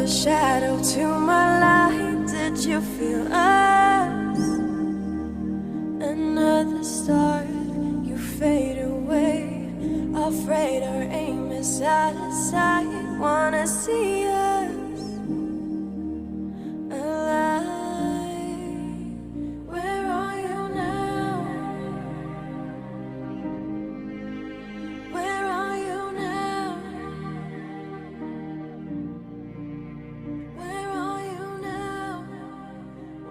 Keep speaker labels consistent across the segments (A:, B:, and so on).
A: Another shadow to my light. Did you feel us? Another star, you fade away. Afraid our aim is out of sight. Wanna see us alive. Where are you now? Where are you now? Where are you now?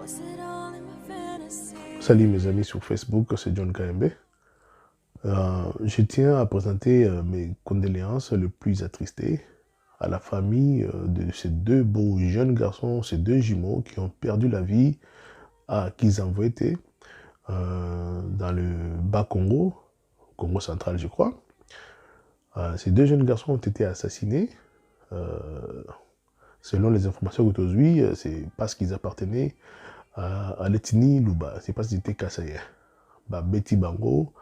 A: Was it all in my fantasy?
B: Salut mes amis sur Facebook, c'est John KMB. Je tiens à présenter mes condoléances les plus attristées à la famille de ces deux beaux jeunes garçons, ces deux jumeaux qui ont perdu la vie à Kizangwete, dans le Bas-Congo, Congo central je crois. Ces deux jeunes garçons ont été assassinés. Selon les informations aujourd'hui, c'est parce qu'ils appartenaient à l'ethnie Luba, c'est parce qu'ils étaient Kassaïens. Betty Bango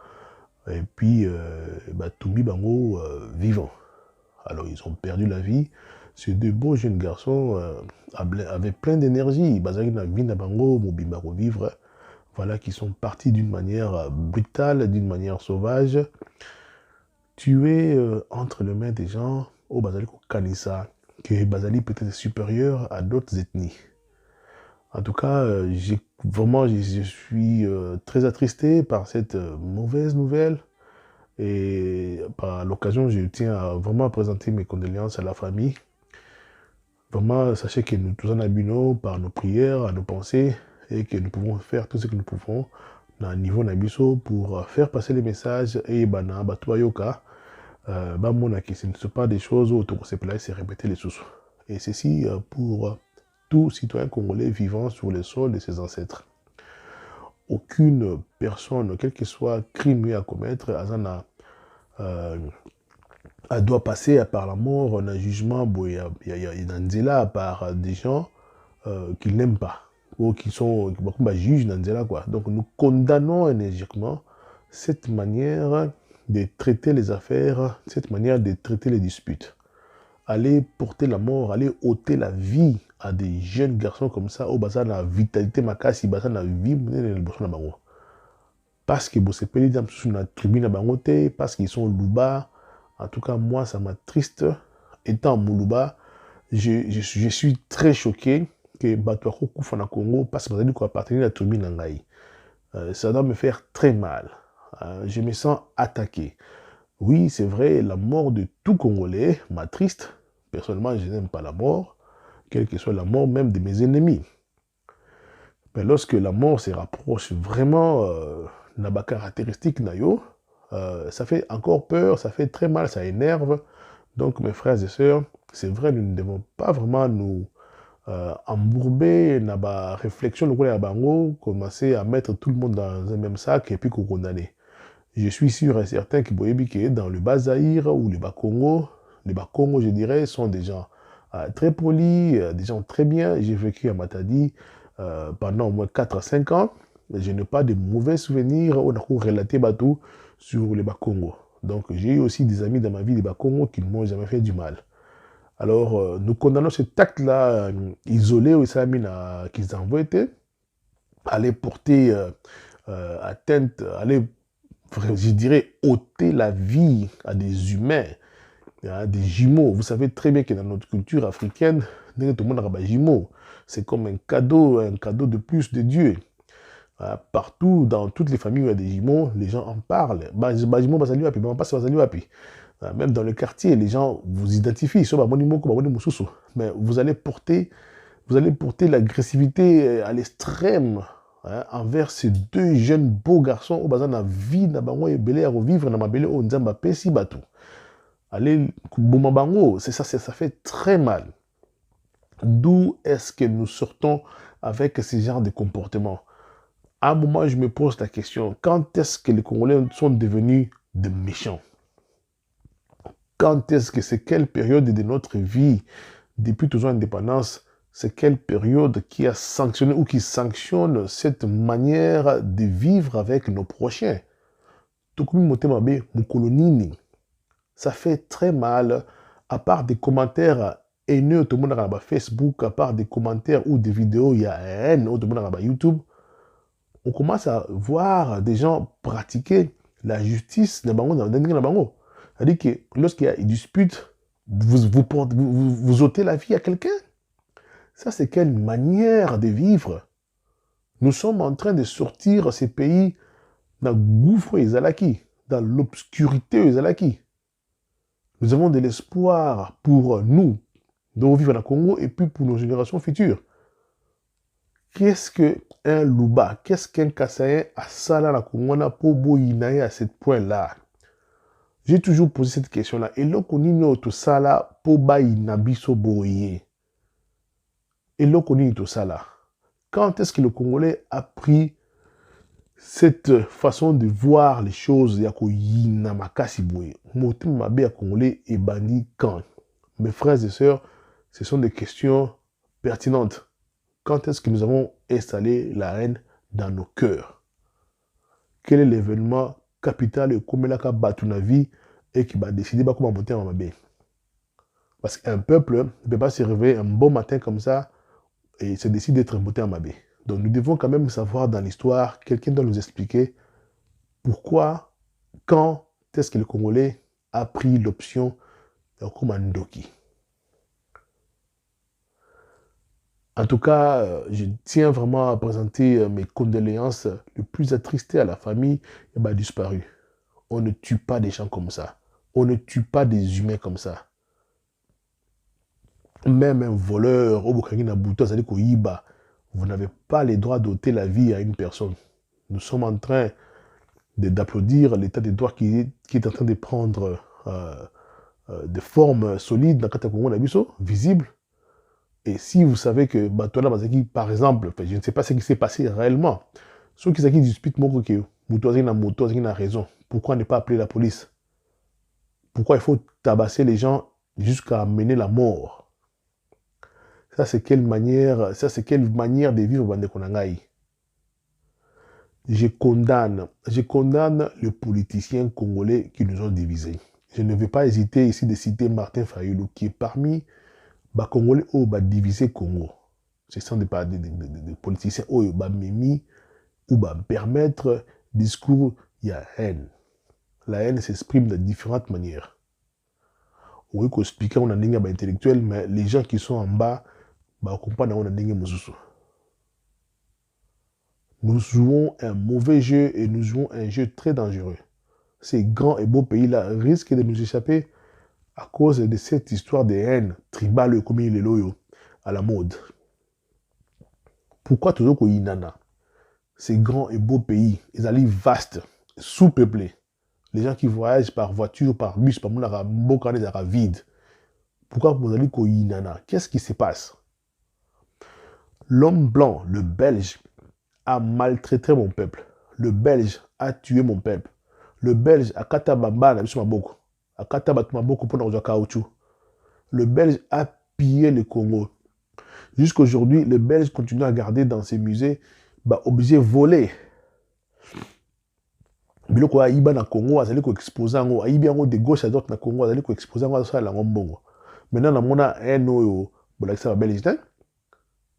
B: et puis Tumbi Bango vivant. Alors ils ont perdu la vie. Ces deux beaux jeunes garçons avaient plein d'énergie. Voilà, qui sont partis d'une manière brutale, d'une manière sauvage, tués entre les mains des gens au Bazali Kanissa, que Bazali peut-être supérieur à d'autres ethnies. En tout cas, je suis très attristé par cette mauvaise nouvelle. Et par l'occasion, je tiens à vraiment présenter mes condoléances à la famille. Vraiment, sachez que nous tous en abîmons par nos prières, à nos pensées, et que nous pouvons faire tout ce que nous pouvons dans le niveau Nabiso pour faire passer les messages et bana batuayoka. Ce ne sont pas des choses où on se place et répéter les sous. Et ceci pour tout citoyen congolais vivant sur le sol de ses ancêtres. Aucune personne, quel que soit le crime à commettre, elle doit passer par la mort, un jugement, par des gens qu'ils n'aiment pas, ou qui sont juges. Donc nous condamnons énergiquement cette manière de traiter les affaires, cette manière de traiter les disputes. Aller porter la mort, aller ôter la vie à des jeunes garçons comme ça, au bazar la vitalité makasi, bazar la vie, parce que vous savez dans la tribune à Bangote, parce qu'ils sont Luba. En tout cas, moi, ça m'attriste. Étant Moulouba, je suis très choqué que Batuako Koufa na Congo, parce que vous avez appartenir à la tribune Nangaï. Ça doit me faire très mal. Je me sens attaqué. Oui, c'est vrai, la mort de tout Congolais m'attriste. Personnellement, je n'aime pas la mort, quelle que soit la mort même de mes ennemis. Mais lorsque la mort se rapproche vraiment de la caractéristique nayo, ça fait encore peur, ça fait très mal, ça énerve. Donc mes frères et sœurs, c'est vrai, nous ne devons pas vraiment nous embourber dans la réflexion de bango, commencer à mettre tout le monde dans un même sac et puis qu'on condamne. Je suis sûr et certain que dans le Bas-Zaïre ou le Bas-Congo, je dirais, sont des gens très polis, des gens très bien. J'ai vécu à Matadi pendant au moins 4 à 5 ans. Je n'ai pas de mauvais souvenirs on a relaté Batou sur le Bas-Congo. Donc j'ai eu aussi des amis dans ma vie des Bas-Congo qui ne m'ont jamais fait du mal. Alors nous condamnons cet acte-là isolé au Islamina qu'ils envoient, aller porter atteinte, aller, je dirais, ôter la vie à des humains, des jumeaux. Vous savez très bien que dans notre culture africaine, tout le monde a des jumeaux. C'est comme un cadeau de plus de Dieu. Partout, dans toutes les familles où il y a des jumeaux, les gens en parlent. Même dans le quartier, les gens vous identifient. Mais vous allez porter l'agressivité à l'extrême envers ces deux jeunes beaux garçons au bazar na vie na bango ebele à revivre na mabele o nzamba pesi batou. Allez kuboma bango, c'est ça, ça fait très mal. D'où est-ce que nous sortons avec ce genre de comportement? À un moment, je me pose la question, quand est-ce que les Congolais sont devenus des méchants? Quand est-ce que c'est quelle période de notre vie, depuis toujours l'indépendance, c'est quelle période qui a sanctionné ou qui sanctionne cette manière de vivre avec nos prochains? Ça fait très mal, à part des commentaires haineux, tout le monde a Facebook, à part des commentaires ou des vidéos, il y a haine, tout le monde a YouTube. On commence à voir des gens pratiquer la justice dans le bango. C'est-à-dire que lorsqu'il y a une dispute, vous ôtez la vie à quelqu'un. Ça, c'est quelle manière de vivre? Nous sommes en train de sortir ces pays dans le gouffre Ezalaki, dans l'obscurité Ezalaki. Nous avons de l'espoir pour nous, de vivre dans le Congo, et puis pour nos générations futures. Qu'est-ce qu'un Luba, qu'est-ce qu'un Kassaïen a ça là, la Congo, pour boyinaye à ce point-là? J'ai toujours posé cette question-là. Et là, on a tout ça là, pour boyinabiso boye. Et là, on a tout ça là. Quand est-ce que le Congolais a pris cette façon de voir les choses, il y a yina makasi boye. Motem mabe Congolais et bandit quand? Mes frères et sœurs, ce sont des questions pertinentes. Quand est-ce que nous avons installé la haine dans nos cœurs? Quel est l'événement capital et comme la battu vie et qui va décider comment monter en mabe? Parce qu'un peuple ne peut pas se réveiller un bon matin comme ça et se décide d'être monté en mabe. Donc nous devons quand même savoir dans l'histoire, quelqu'un doit nous expliquer pourquoi, quand est-ce que le Congolais a pris l'option de Ndoki. En tout cas, je tiens vraiment à présenter mes condoléances les plus attristées à la famille disparue. On ne tue pas des gens comme ça. On ne tue pas des humains comme ça. Même un voleur, vous n'avez pas le droit d'ôter la vie à une personne. Nous sommes en train d'applaudir l'état de droit qui est en train de prendre des formes solides dans le Congo, visibles. Et si vous savez que Batola Mazaki, par exemple, je ne sais pas ce qui s'est passé réellement, ceux qui disputent Moutouazine a raison. Pourquoi ne pas appeler la police? Pourquoi il faut tabasser les gens jusqu'à mener la mort? Ça, c'est quelle manière de vivre Bande Konangai? Je condamne les politiciens congolais qui nous ont divisés. Je ne vais pas hésiter ici de citer Martin Fayulu, qui est parmi les Congolais qui ont divisé Congo. Ce sont des politiciens qui ont mimi ou permettre discours, il y a haine. La haine s'exprime de différentes manières. Oui, qu'on explique on a des intellectuels, mais les gens qui sont en bas, comprennent on a des Nous jouons un mauvais jeu et nous jouons un jeu très dangereux. Ces grands et beaux pays-là risquent de nous échapper à cause de cette histoire de haine tribale comme il est loyo à la mode. Pourquoi toujours qu'on inana? Ces grands et beaux pays, ils allaient vastes, sous-peuplés. Les gens qui voyagent par voiture, par bus, par mon vide. Pourquoi vous allez qu'on inana? Qu'est-ce qui se passe? L'homme blanc, le Belge, a maltraité mon peuple. Le Belge a tué mon peuple. Le Belge a katabamba na biso maboko. A katabatu maboko pour nous caoutchouc. Le Belge a pillé le Congo. Jusqu'aujourd'hui, le Belge continue à garder dans ses musées obligé voler. Biloko a iba na Congo, azali ko exposer ngo, a ibi ngo de gauche à droite na Congo, azali ko exposer ngo ça la ngombongo. Maintenant na mona un oyo bolakisa ba Belge.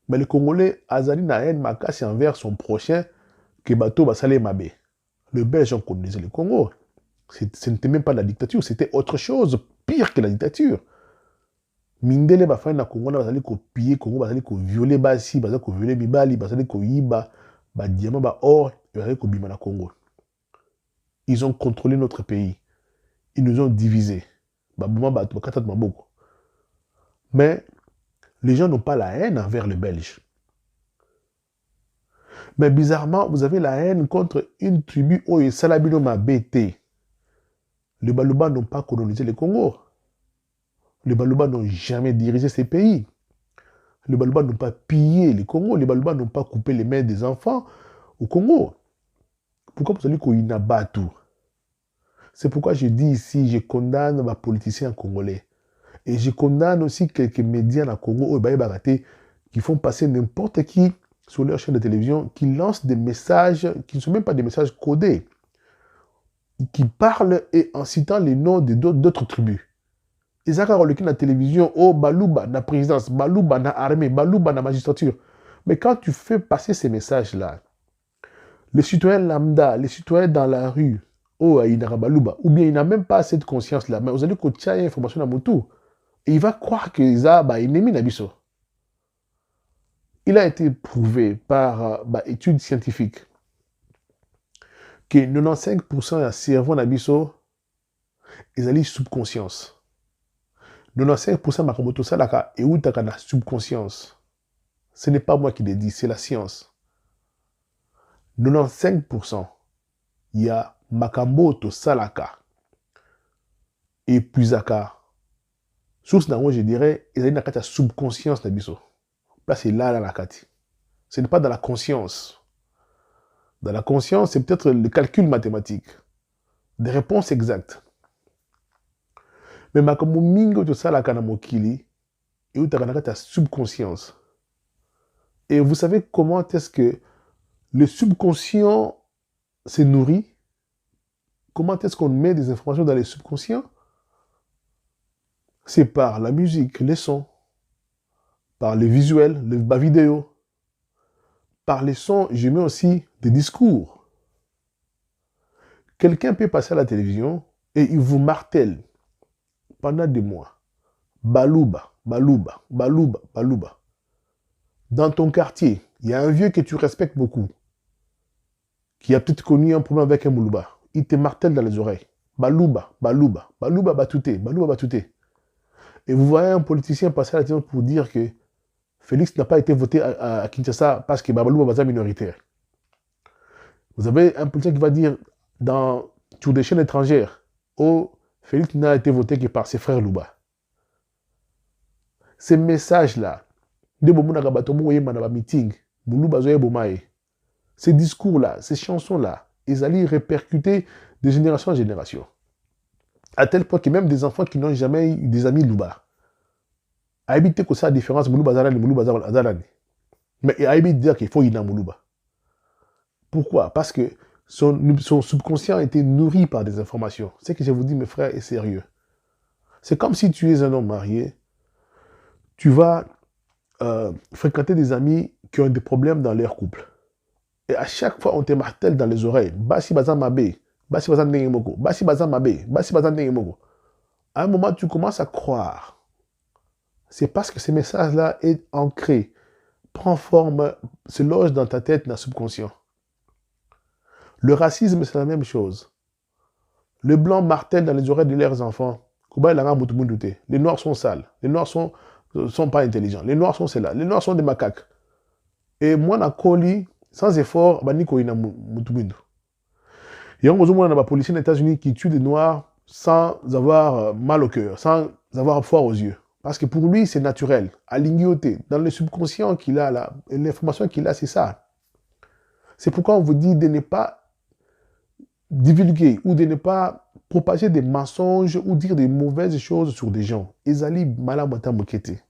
B: Mais le Congolais azali na haine makasi envers son prochain que bato basale mabe. Le Belge en connaissait le Congo. Ce n'était même pas la dictature, c'était autre chose, pire que la dictature. Mindele bafani na Congo na bazali ko piller Congo, bazali ko violer basi, bazali ko violer mibali, bazali ko yiba ba diamant ba or, bazali ko bima na Congo. Ils ont contrôlé notre pays. Ils nous ont divisés. Mais les gens n'ont pas la haine envers les Belges. Mais bizarrement, vous avez la haine contre une tribu où Salabino m'a bêté. Les Baluba n'ont pas colonisé le Congo. Les Baluba n'ont jamais dirigé ces pays. Les Baluba n'ont pas pillé le Congo. Les Baluba n'ont pas coupé les mains des enfants au Congo. Pourquoi vous allez qu'on y abat tout? C'est pourquoi je dis ici, je condamne les politiciens congolais. Et je condamne aussi quelques médias au Congo qui font passer n'importe qui sur leur chaîne de télévision, qui lancent des messages qui ne sont même pas des messages codés, qui parlent et en citant les noms d'autres tribus. Ils ont le la télévision, oh, balouba, na présidence, balouba, na armée, balouba, na magistrature. Mais quand tu fais passer ces messages-là, les citoyens lambda, les citoyens dans la rue, oh, il n'a balouba, ou bien il n'a même pas cette conscience-là, mais vous allez que tu as une information dans mon tour. Et il va croire qu'il a un ennemi nabiso. Il a été prouvé par études scientifiques que 95% de cerveau nabiso, ils allaient subconscience. 95% de makambo tosalaka et outaka na subconscience. Ce n'est pas moi qui le dis, c'est la science. 95%, il y a makambo tosalaka et puisaka. Source d'ango, je dirais, ils allaient na kata subconscience nabiso. Là, c'est là la kati. Ce n'est pas dans la conscience. Dans la conscience, c'est peut-être le calcul mathématique. Des réponses exactes. Mais makambo mingo tosalaka na mokili et outaka na kata subconscience. Et vous savez comment est-ce que le subconscient se nourrit? Comment est-ce qu'on met des informations dans les subconscients? C'est par la musique, les sons, par les visuels, les vidéos. Par les sons, je mets aussi des discours. Quelqu'un peut passer à la télévision et il vous martèle pendant des mois. Balouba, balouba, balouba, balouba. Dans ton quartier, il y a un vieux que tu respectes beaucoup, qui a peut-être connu un problème avec un moulouba. Il te martèle dans les oreilles. Balouba, balouba, balouba batouté, balouba batouté. Et vous voyez un politicien passer à la télévision pour dire que Félix n'a pas été voté à Kinshasa parce que Babalouba est minoritaire. Vous avez un politicien qui va dire sur des chaînes étrangères, oh, Félix n'a été voté que par ses frères Louba. Ces messages-là, ces discours-là, ces chansons-là, ils allaient répercuter de génération en génération. À tel point que même des enfants qui n'ont jamais eu des amis Louba, à éviter que ça la différence, Moulouba Zarani, Moulouba Zarani. Mais à éviter de dire qu'il faut y avoir Moulouba. Pourquoi? Parce que son subconscient a été nourri par des informations. Ce que je vous dis, mes frères, est sérieux. C'est comme si tu es un homme marié, tu vas fréquenter des amis qui ont des problèmes dans leur couple. Et à chaque fois, on te martèle dans les oreilles. Basi bazan mabe, basi bazan nengemoko, basi bazan mabe, basi bazan nengemoko. À un moment, tu commences à croire. C'est parce que ces messages-là sont ancrés, prend forme, se loge dans ta tête, dans le subconscient. Le racisme, c'est la même chose. Les blancs martèlent dans les oreilles de leurs enfants. Les noirs sont sales. Les noirs sont pas intelligents. Les noirs sont ceux-là. Les noirs sont des macaques. Et moi, na koli, sans effort, baniko ina mutumindu. Il y a un policier aux États-Unis qui tue des noirs sans avoir mal au cœur, sans avoir froid aux yeux. Parce que pour lui, c'est naturel. À l'ignoté, dans le subconscient qu'il a là, l'information qu'il a, c'est ça. C'est pourquoi on vous dit de ne pas divulguer ou de ne pas propager des mensonges ou dire des mauvaises choses sur des gens. Ezali malamata mokete.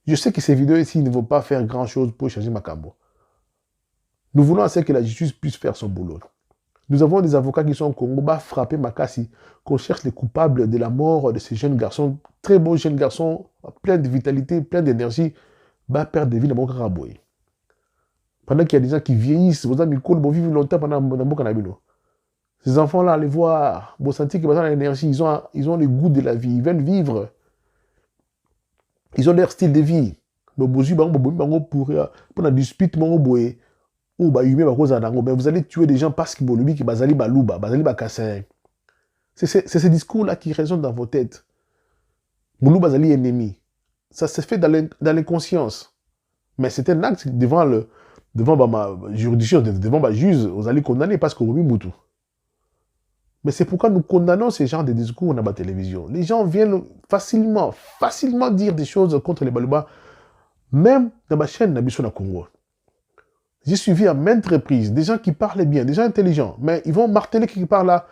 B: Je sais que ces vidéos ici ne vont pas faire grand-chose pour changer Makambo. Nous voulons assez que la justice puisse faire son boulot. Nous avons des avocats qui sont au Congo, frapper Makassi, qu'on cherche les coupables de la mort de ces jeunes garçons, très beaux jeunes garçons, pleins de vitalité, pleins d'énergie, perdre des vies dans mon caraboué. Pendant qu'il y a des gens qui vieillissent, vos amis vont vivre longtemps pendant mon canabino. Ces enfants-là, les voir, vous sentez qu'ils ont l'énergie, ils ont le goût de la vie, ils veulent vivre. Ils ont leur style de vie. Mais pour la dispute, ou vous allez tuer des gens parce qu'ils vont que bazali balouba, bazali bakassin. C'est ce discours-là qui résonne dans vos têtes. Moulou bazali ennemi. Ça se fait dans l'inconscience. Mais c'est un acte devant ma juridiction, devant ma juge, vous allez condamner parce que vous moutou. Mais c'est pourquoi nous condamnons ce genre de discours dans la télévision. Les gens viennent facilement dire des choses contre les balouba, même dans ma chaîne Nabiso na Congo. J'ai suivi à maintes reprises des gens qui parlent bien, des gens intelligents, mais ils vont marteler quelque part là.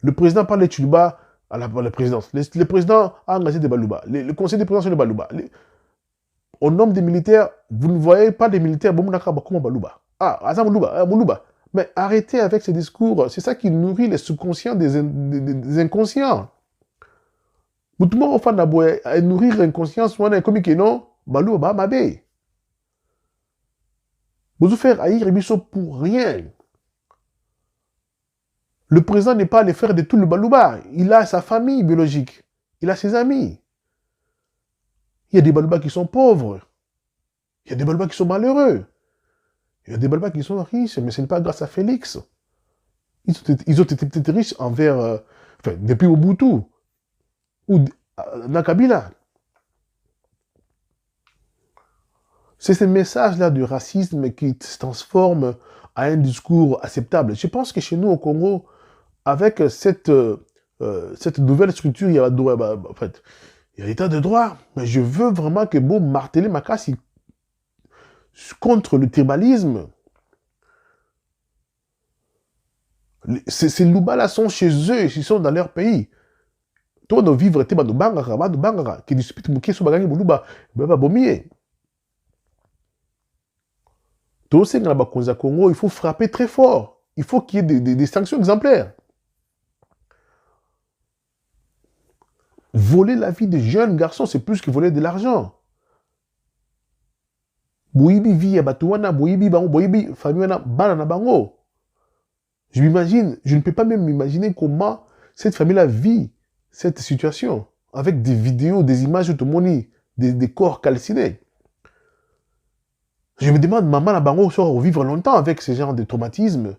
B: Le président parle de Tchouba à la présidence. Le président a engagé des balouba. Le conseil des présidents sont des balouba. Au nom des militaires, vous ne voyez pas des militaires, comment balouba. Ah, Azam Moulouba. Mais arrêtez avec ces discours. C'est ça qui nourrit les subconscients des inconscients. Mutu moko fanda boye à nourrir inconscience wana comme que non, baluba ba mabe. Vous faire haïr biso pour rien. Le président n'est pas le frère de tout le baluba. Il a sa famille biologique. Il a ses amis. Il y a des balubas qui sont pauvres. Il y a des balubas qui sont malheureux. Il y a des balubas qui sont riches, mais ce n'est pas grâce à Félix. Ils ont été peut-être riches envers, enfin, depuis Mobutu ou Nakabila. C'est ce message-là du racisme qui se transforme à un discours acceptable. Je pense que chez nous au Congo, avec cette nouvelle structure, il y a en fait, il y a l'état de droit. Mais je veux vraiment que Beau marteler ma casse contre le tribalisme. Ces loups-là sont chez eux, ils sont dans leur pays. Toi, nos vivres, tu es qui disputent mon question, Congo, il faut frapper très fort. Il faut qu'il y ait des sanctions exemplaires. Voler la vie des jeunes garçons, c'est plus que voler de l'argent. Boyibi vie à Batouana, Boyibi Bango, Boyibi famille Banana Bango. Je m'imagine, je ne peux pas même m'imaginer comment cette famille-là vit cette situation avec des vidéos, des images de des corps calcinés. Je me demande, maman la Bango sort vivre longtemps avec ce genre de traumatisme.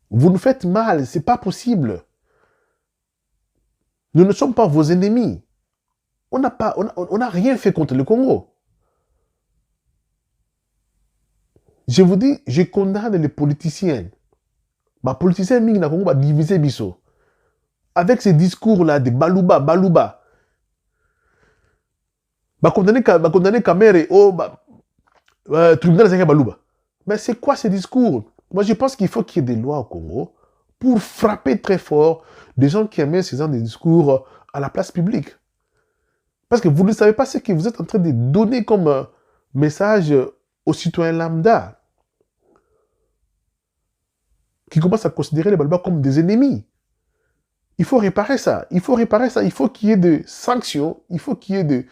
B: Vous nous faites mal, c'est pas possible. Nous ne sommes pas vos ennemis. On n'a rien fait contre le Congo. Je vous dis, je condamne les politiciens. Les politiciens mingi na Congo va diviser biso. Avec ces discours-là de baluba. Condamner Kamere au tribunal de baluba. Mais c'est quoi ces discours? Moi, je pense qu'il faut qu'il y ait des lois au Congo pour frapper très fort des gens qui aiment ces genre de discours à la place publique. Parce que vous ne savez pas ce que vous êtes en train de donner comme message aux citoyens lambda qui commencent à considérer les Balbas comme des ennemis. Il faut réparer ça. Il faut qu'il y ait des sanctions. Il faut qu'il y ait des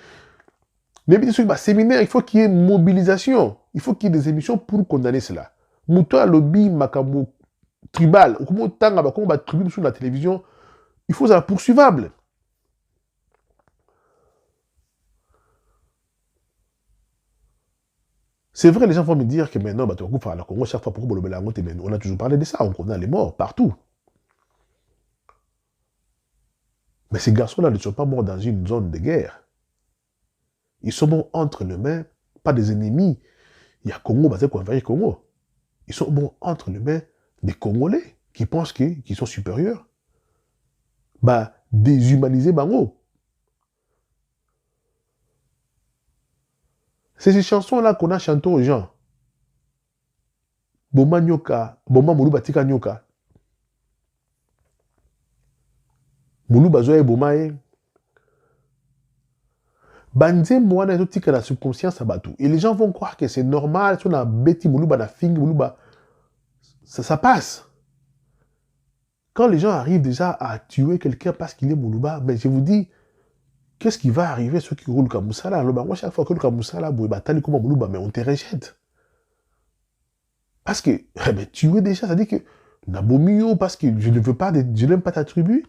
B: séminaires. Il faut qu'il y ait une mobilisation. Il faut qu'il y ait des émissions pour condamner cela. Moutoua lobby makambo tribal. Comment tribal sur la télévision. Il faut ça poursuivable. C'est vrai, les gens vont me dire que maintenant, tu vas faire la Congo chaque fois pour on a toujours parlé de ça, on condamne les morts partout. Mais ces garçons-là ne sont pas morts dans une zone de guerre. Ils sont morts entre les mains, pas des ennemis. Il y a Congo, basé quoi, Congo. Ils sont morts entre les mains des Congolais qui pensent qu'ils sont supérieurs. Déshumaniser Bango. C'est ces chansons-là qu'on a chantées aux gens. Boma nyoka, Boma Moulouba tika nyoka. Moulouba zoye Boma e. Banze moana ezo tika la subconscience à Batou. Et les gens vont croire que c'est normal, si on a bêti Moulouba na fing, Moulouba, ça passe. Quand les gens arrivent déjà à tuer quelqu'un parce qu'il est Moulouba, mais je vous dis, qu'est-ce qui va arriver à ceux qui roulent comme Moussala? Moi, chaque fois que roulent comme Moussala, comme Moulouba, mais on te rejette. Parce que, tuer déjà, ça dit que, Nabomio, parce que je n'aime pas ta tribu.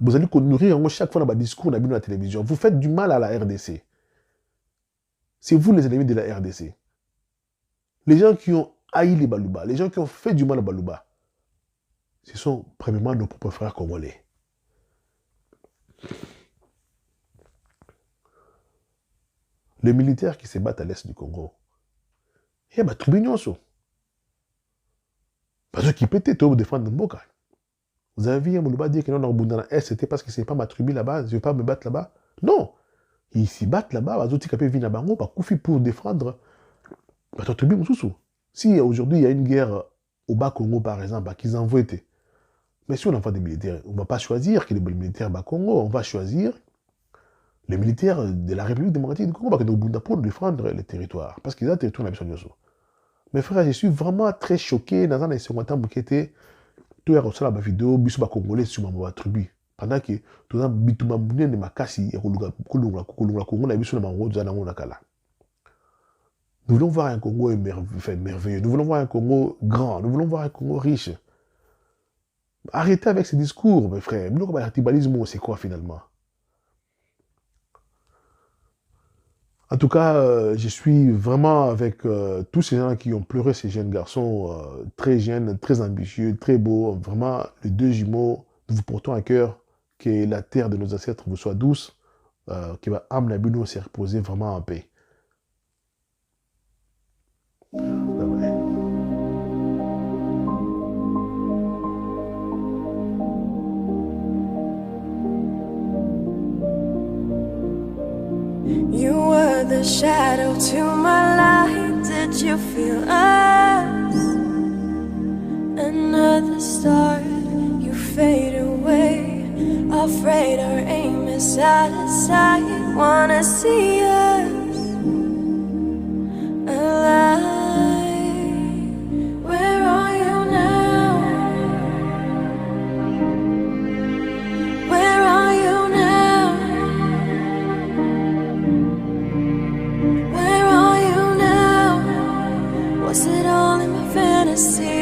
B: Vous allez nourrir chaque fois dans votre discours dans la télévision. Vous faites du mal à la RDC. C'est vous les ennemis de la RDC. Les gens qui ont haï les Baluba, les gens qui ont fait du mal à Baluba, ce sont premièrement nos propres frères congolais. Les militaires qui se battent à l'est du Congo, il y a des tribunaux. Parce qu'ils pétaient pour défendre Mboka. Vous avez vu Moulouba dire que non, dans l'Est, c'était parce que ce n'est pas ma tribu là-bas, je ne vais pas me battre là-bas. Non! Ils s'y battent là-bas, ils ont dit qu'ils viennent à Bango, pour défendre votre tribu. Si aujourd'hui il y a une guerre au Bas-Congo, par exemple, qu'ils envoient été. Mais si on envoie des militaires, on ne va pas choisir que les militaires Bas-Congo, on va choisir les militaires de la République démocratique du Congo pour défendre les territoires. Parce qu'ils ont le territoire dans la mission. Mes frères, je suis vraiment très choqué dans un second temps qui était tout le reste de la vidéo, biso ba congolais sur ma tribu. Pendant que tout ça bituma mune ne makasi ya kulunga Congo na biso na mango za na ngona kala. Nous voulons voir un Congo merveilleux. Nous voulons voir un Congo grand. Nous voulons voir un Congo riche. Arrêtez avec ces discours, mes frères. C'est quoi finalement? En tout cas, je suis vraiment avec tous ces gens qui ont pleuré, ces jeunes garçons très jeunes, très ambitieux, très beaux. Vraiment, les deux jumeaux, nous vous portons à cœur que la terre de nos ancêtres vous soit douce, que votre âme Nabuno s'est reposée vraiment en paix. Bye bye.
A: You were the shadow to my light. Did you feel us? Another star, you fade away. Afraid our aim is out of sight. Wanna see us alive. Where are you now? Where are you now? Where are you now? Was it all in my fantasy?